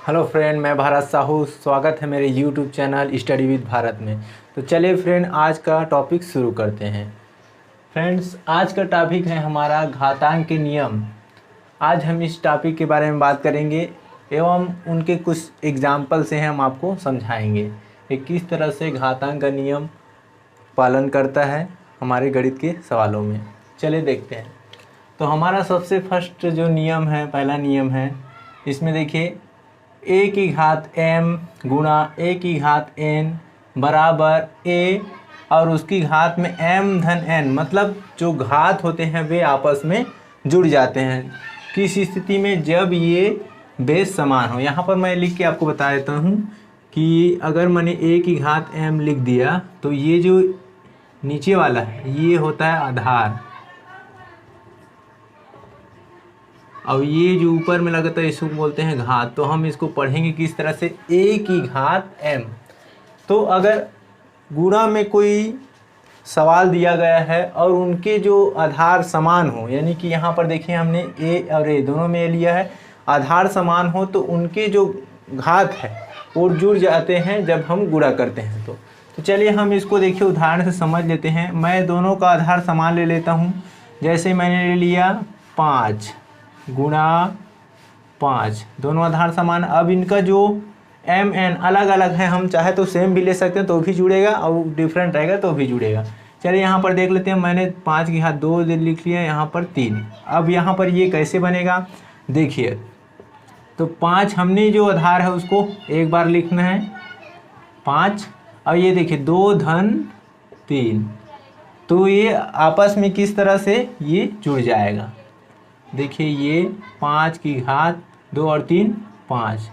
Hello friend, मैं भारत साहू। स्वागत है मेरे YouTube channel study with Bharat में। तो चलिए फ्रेंड, आज का टॉपिक शुरू करते हैं। फ्रेंड्स, आज का टॉपिक है हमारा घातांक के नियम। आज हम इस टॉपिक के बारे में बात करेंगे एवं उनके कुछ एग्जाम्पल से हम आपको समझाएंगे कि किस तरह से घातांक का नियम पालन करता है हमारे गणित के सवालों में। चलिए देखते हैं। तो हमारा सबसे फर्स्ट जो नियम है, पहला नियम है, इसमें देखिए a की घात m गुणा a की घात n बराबर a और उसकी घात में m धन n, मतलब जो घात होते हैं वे आपस में जुड़ जाते हैं। किस स्थिति में? जब ये बेस समान हो। यहाँ पर मैं लिख के आपको बता देता हूँ कि अगर मैंने a की घात m लिख दिया तो ये जो नीचे वाला है ये होता है आधार, और ये जो ऊपर में लगता है इसको बोलते हैं घात। तो हम इसको पढ़ेंगे किस तरह से, a की घात m। तो अगर गुणा में कोई सवाल दिया गया है और उनके जो आधार समान हो, यानी कि यहाँ पर देखिए हमने a और a दोनों में लिया है, आधार समान हो तो उनके जो घात है वो जुड़ जाते हैं जब हम गुणा करते हैं। तो चलिए हम इसको देखिए उदाहरण से समझ लेते हैं। मैं दोनों का आधार समान ले लेता हूँ। जैसे मैंने ले लिया 5 गुणा 5, दोनों आधार समान। अब इनका जो m n अलग अलग है, हम चाहे तो सेम भी ले सकते हैं तो भी जुड़ेगा और डिफरेंट रहेगा तो भी जुड़ेगा। चलिए यहाँ पर देख लेते हैं। मैंने 5 की घात 2 लिख लिया, यहाँ पर 3। अब यहाँ पर ये कैसे बनेगा देखिए। तो 5 हमने जो आधार है उसको एक बार लिखना है 5, और ये देखिए 2 धन 3, तो ये आपस में किस तरह से ये जुड़ जाएगा। देखिए ये 5 की घात 2 और 3 5।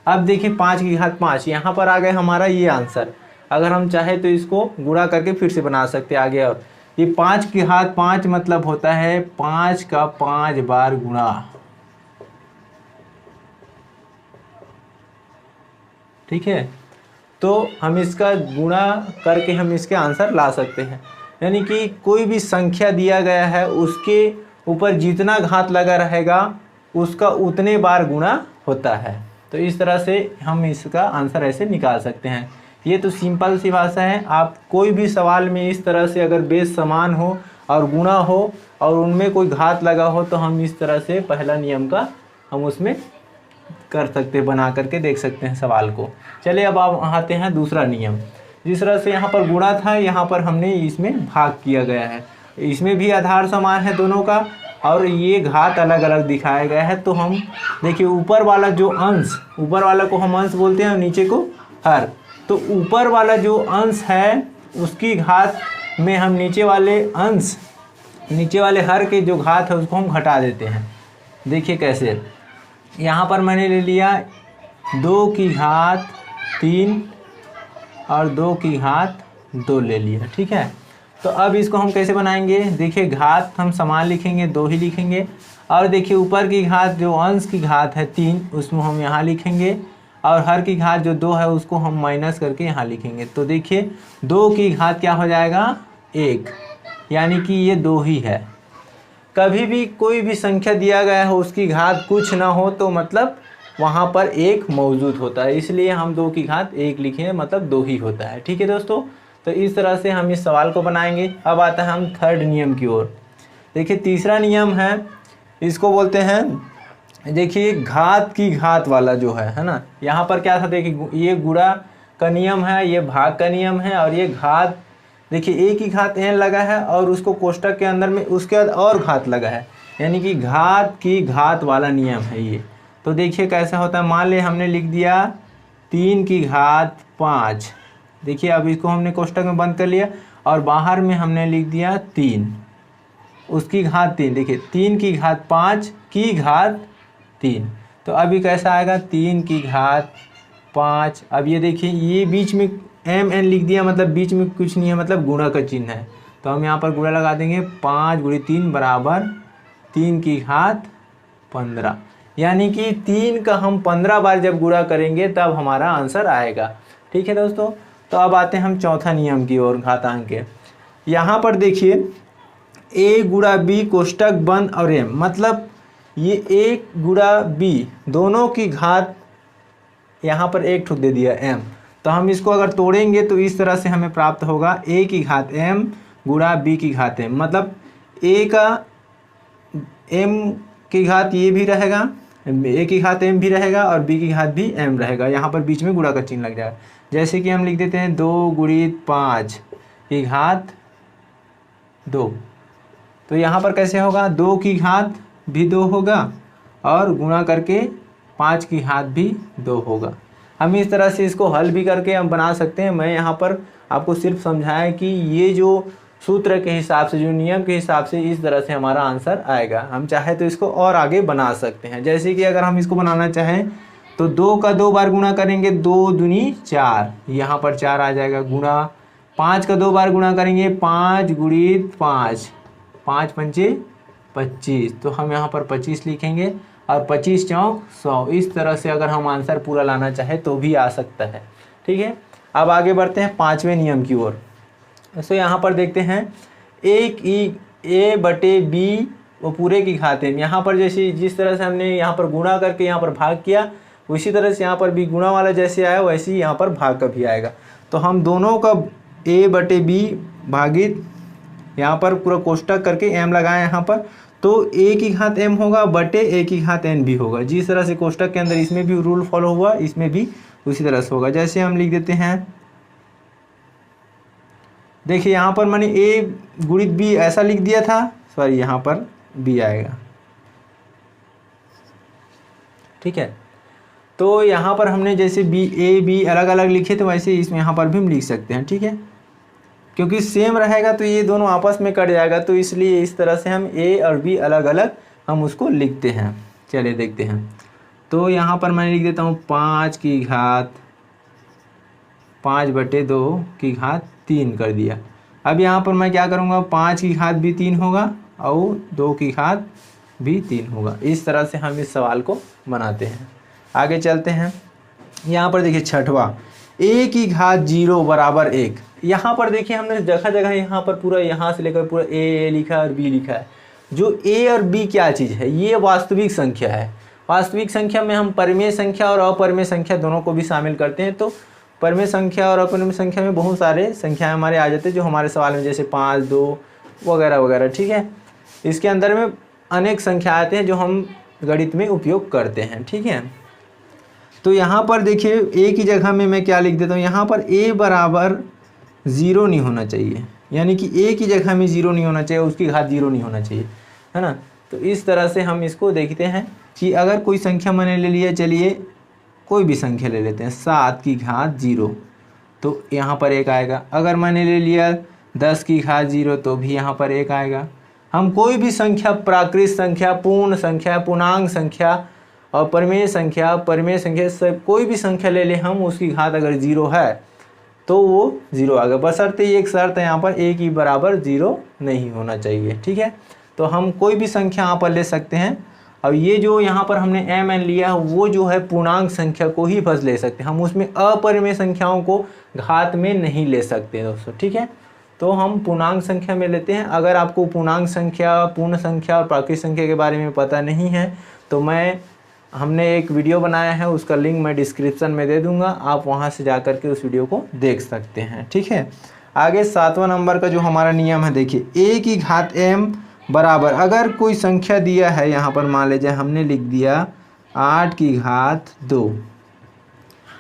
अब देखिए 5 की घात 5 यहाँ पर आ गए हमारा ये आंसर। अगर हम चाहे तो इसको गुणा करके फिर से बना सकते हैं आगे। और ये 5 की घात 5 मतलब होता है 5 का 5 बार गुणा। ठीक है, तो हम इसका गुणा करके हम इसके आंसर ला सकते हैं। यानी कि कोई भी संख्या दिया गया है उसके ऊपर जितना घात लगा रहेगा उसका उतने बार गुणा होता है। तो इस तरह से हम इसका आंसर ऐसे निकाल सकते हैं। ये तो सिंपल सी भाषा है। आप कोई भी सवाल में इस तरह से अगर बेस समान हो और गुणा हो और उनमें कोई घात लगा हो तो हम इस तरह से पहला नियम का हम उसमें कर सकते हैं, बना करके देख सकते हैं सवाल को। चलिए अब आप आते हैं दूसरा नियम। जिस तरह से यहाँ पर गुणा था, यहाँ पर हमने इसमें भाग किया गया है। इसमें भी आधार समान है दोनों का और ये घात अलग अलग दिखाया गया है। तो हम देखिए ऊपर वाला जो अंश, ऊपर वाला को हम अंश बोलते हैं और नीचे को हर। तो ऊपर वाला जो अंश है उसकी घात में हम नीचे वाले अंश, नीचे वाले हर के जो घात है उसको हम घटा देते हैं। देखिए कैसे, यहाँ पर मैंने ले लिया 2 की घात 3 और 2 की घात 2 ले लिया। ठीक है, तो अब इसको हम कैसे बनाएंगे? देखिए घात हम समान लिखेंगे, 2 ही लिखेंगे। और देखिए ऊपर की घात जो अंश की घात है 3 उसमें हम यहाँ लिखेंगे, और हर की घात जो 2 है उसको हम माइनस करके यहाँ लिखेंगे। तो देखिए 2 की घात क्या हो जाएगा 1, यानी कि ये 2 ही है। कभी भी कोई भी संख्या दिया गया है उसकी घात कुछ ना हो तो मतलब वहाँ पर 1 मौजूद होता है, इसलिए हम 2 की घात 1 लिखे, मतलब 2 ही होता है। ठीक है दोस्तों, तो इस तरह से हम इस सवाल को बनाएंगे। अब आता है हम थर्ड नियम की ओर। देखिए तीसरा नियम है, इसको बोलते हैं, देखिए घात की घात वाला जो है ना। यहाँ पर क्या था, देखिए ये गुणा का नियम है, ये भाग का नियम है, और ये घात देखिए a की घात n लगा है और उसको कोष्टक के अंदर में उसके बाद और घात लगा है, यानी कि घात की घात वाला नियम है ये। तो देखिए कैसा होता है। मान ले हमने लिख दिया 3 की घात 5। देखिए अब इसको हमने कोष्टक में बंद कर लिया और बाहर में हमने लिख दिया 3, उसकी घात 3। देखिए 3 की घात 5 की घात 3। तो अभी कैसा आएगा 3 की घात 5। अब ये देखिए ये बीच में m n लिख दिया, मतलब बीच में कुछ नहीं है, मतलब गुणा का चिन्ह है। तो हम यहाँ पर गुणा लगा देंगे, 5 गुणे 3 बराबर 3 की घात 15, यानी कि 3 का हम 15 बार जब गुणा करेंगे तब हमारा आंसर आएगा। ठीक है दोस्तों, तो अब आते हैं हम चौथा नियम की ओर, घातांक के। यहाँ पर देखिए a गुणा b कोष्टक बंद और m, मतलब ये a गुणा b दोनों की घात यहाँ पर एक ठुक दे दिया m, तो हम इसको अगर तोड़ेंगे तो इस तरह से हमें प्राप्त होगा a की घात m गुणा b की घात m, मतलब a का m की घात ये भी रहेगा, a की घात m भी रहेगा और b की घात भी m रहेगा। यहाँ पर बीच में गुणा का चिन्ह लग जाएगा। जैसे कि हम लिख देते हैं 2 गुणित 5 की घात 2, तो यहाँ पर कैसे होगा 2 की घात भी 2 होगा और गुणा करके 5 की घात भी 2 होगा। हम इस तरह से इसको हल भी करके हम बना सकते हैं। मैं यहाँ पर आपको सिर्फ समझाया कि ये जो सूत्र के हिसाब से, जो नियम के हिसाब से इस तरह से हमारा आंसर आएगा। हम चाहे तो इसको और आगे बना सकते हैं। जैसे कि अगर हम इसको बनाना चाहें तो 2 का 2 बार गुणा करेंगे, 2 दूनी 4, यहाँ पर 4 आ जाएगा, गुणा 5 का 2 बार गुणा करेंगे, 5 गुणित 5, 5 पंचे 25, तो हम यहाँ पर 25 लिखेंगे और 25 चौक 100। इस तरह से अगर हम आंसर पूरा लाना चाहें तो भी आ सकता है। ठीक है, अब आगे बढ़ते हैं 5वें नियम की ओर। तो यहाँ पर देखते हैं a बटे b वो पूरे की घात m। यहाँ पर जैसे जिस तरह से हमने यहाँ पर गुणा करके यहाँ पर भाग किया, उसी तरह से यहाँ पर भी गुणा वाला जैसे आया वैसे ही यहाँ पर भाग का भी आएगा। तो हम दोनों का a बटे b भागित यहाँ पर पूरा कोष्टक करके m लगाए यहाँ पर, तो a की घात m होगा बटे a की घात n भी होगा। जिस तरह से कोष्टक के अंदर इसमें भी रूल फॉलो हुआ, इसमें भी उसी तरह से होगा। जैसे हम लिख देते हैं, देखिए यहाँ पर मैंने a गुणित b ऐसा लिख दिया था, सॉरी यहाँ पर b आएगा। ठीक है, तो यहाँ पर हमने जैसे a b अलग अलग लिखे थे वैसे इसमें यहाँ पर भी हम लिख सकते हैं। ठीक है, क्योंकि सेम रहेगा तो ये दोनों आपस में कट जाएगा, तो इसलिए इस तरह से हम a और b अलग अलग हम उसको लिखते हैं। चलिए देखते हैं, तो यहाँ पर मैं लिख देता हूँ 5 की घात 5 बटे 2 की घात 3 कर दिया। अब यहाँ पर मैं क्या करूँगा, 5 की घात भी 3 होगा और 2 की घात भी 3 होगा। इस तरह से हम इस सवाल को बनाते हैं। आगे चलते हैं, यहाँ पर देखिए 6वां, a की घात 0 बराबर 1। यहाँ पर देखिए हमने जगह जगह यहाँ पर पूरा यहाँ से लेकर पूरा a लिखा है और b लिखा है। जो a और b क्या चीज़ है, ये वास्तविक संख्या है। वास्तविक संख्या में हम परिमेय संख्या और अपरिमेय संख्या दोनों को भी शामिल करते हैं। तो परिमेय संख्या और अपरिमेय संख्या में बहुत सारे संख्याएं हमारे आ जाते हैं जो हमारे सवाल में, जैसे 5, 2 वगैरह वगैरह। ठीक है, इसके अंदर में अनेक संख्या आते हैं जो हम गणित में उपयोग करते हैं। ठीक है, तो यहाँ पर देखिए a की जगह में मैं क्या लिख देता हूँ, यहाँ पर a बराबर 0 नहीं होना चाहिए, यानी कि a की जगह में 0 नहीं होना चाहिए, उसकी घात 0 नहीं होना चाहिए, है ना। तो इस तरह से हम इसको देखते हैं कि अगर कोई संख्या मैंने ले लिया, चलिए कोई भी संख्या ले लेते हैं, 7 की घात 0, तो यहाँ पर 1 आएगा। अगर मैंने ले लिया 10 की घात 0, तो भी यहाँ पर 1 आएगा। हम कोई भी संख्या, प्राकृत संख्या, पूर्ण संख्या, पूर्णांक संख्या और परिमेय संख्या सब कोई भी संख्या ले लें हम, उसकी घात अगर 0 है तो वो 0 आ गया। बशर्ते एक शर्त है यहाँ पर, a की बराबर 0 नहीं होना चाहिए। ठीक है, तो हम कोई भी संख्या यहाँ पर ले सकते हैं। अब ये जो यहाँ पर हमने mn लिया वो जो है पूर्णांक संख्या को ही बस ले सकते हैं, हम उसमें अपरिमेय संख्याओं को घात में नहीं ले सकते दोस्तों। ठीक है, तो हम पूर्णांक संख्या में लेते हैं। अगर आपको पूर्णांक संख्या, पूर्ण संख्या और प्राकृत संख्या के बारे में पता नहीं है तो हमने एक वीडियो बनाया है, उसका लिंक मैं डिस्क्रिप्शन में दे दूंगा, आप वहां से जा कर के उस वीडियो को देख सकते हैं। ठीक है, आगे 7वां नंबर का जो हमारा नियम है, देखिए a की घात m बराबर, अगर कोई संख्या दिया है, यहाँ पर मान लीजिए हमने लिख दिया 8 की घात 2।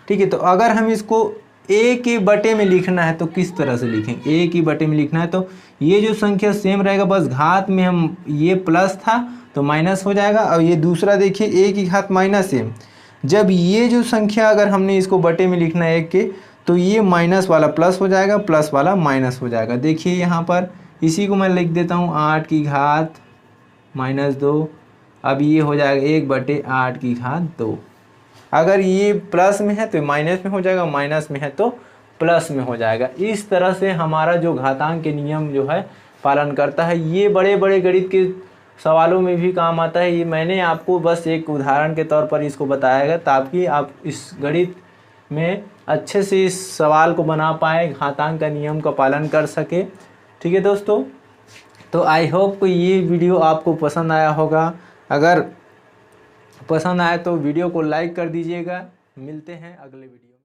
ठीक है, तो अगर हम इसको a के बटे में लिखना है तो किस तरह से लिखेंगे, a की बटे में लिखना है तो ये जो संख्या सेम रहेगा, बस घात में हम, ये प्लस था तो माइनस हो जाएगा, और ये दूसरा देखिए a की घात माइनस m। जब ये जो संख्या अगर हमने इसको बटे में लिखना है 1 के, तो ये माइनस वाला प्लस हो जाएगा, प्लस वाला माइनस हो जाएगा। देखिए यहाँ पर इसी को मैं लिख देता हूँ 8 की घात -2। अब ये हो जाएगा 1/8 की घात 2। अगर ये प्लस में है तो माइनस में हो जाएगा, माइनस में है तो प्लस में हो जाएगा। इस तरह से हमारा जो घातांक के नियम जो है पालन करता है। ये बड़े बड़े गणित के सवालों में भी काम आता है। ये मैंने आपको बस एक उदाहरण के तौर पर इसको बताया गया ताकि आप इस गणित में अच्छे से इस सवाल को बना पाए, घातांक का नियम का पालन कर सके। ठीक है दोस्तों, तो आई होप कि ये वीडियो आपको पसंद आया होगा। अगर पसंद आए तो वीडियो को लाइक कर दीजिएगा, मिलते हैं अगले वीडियो में।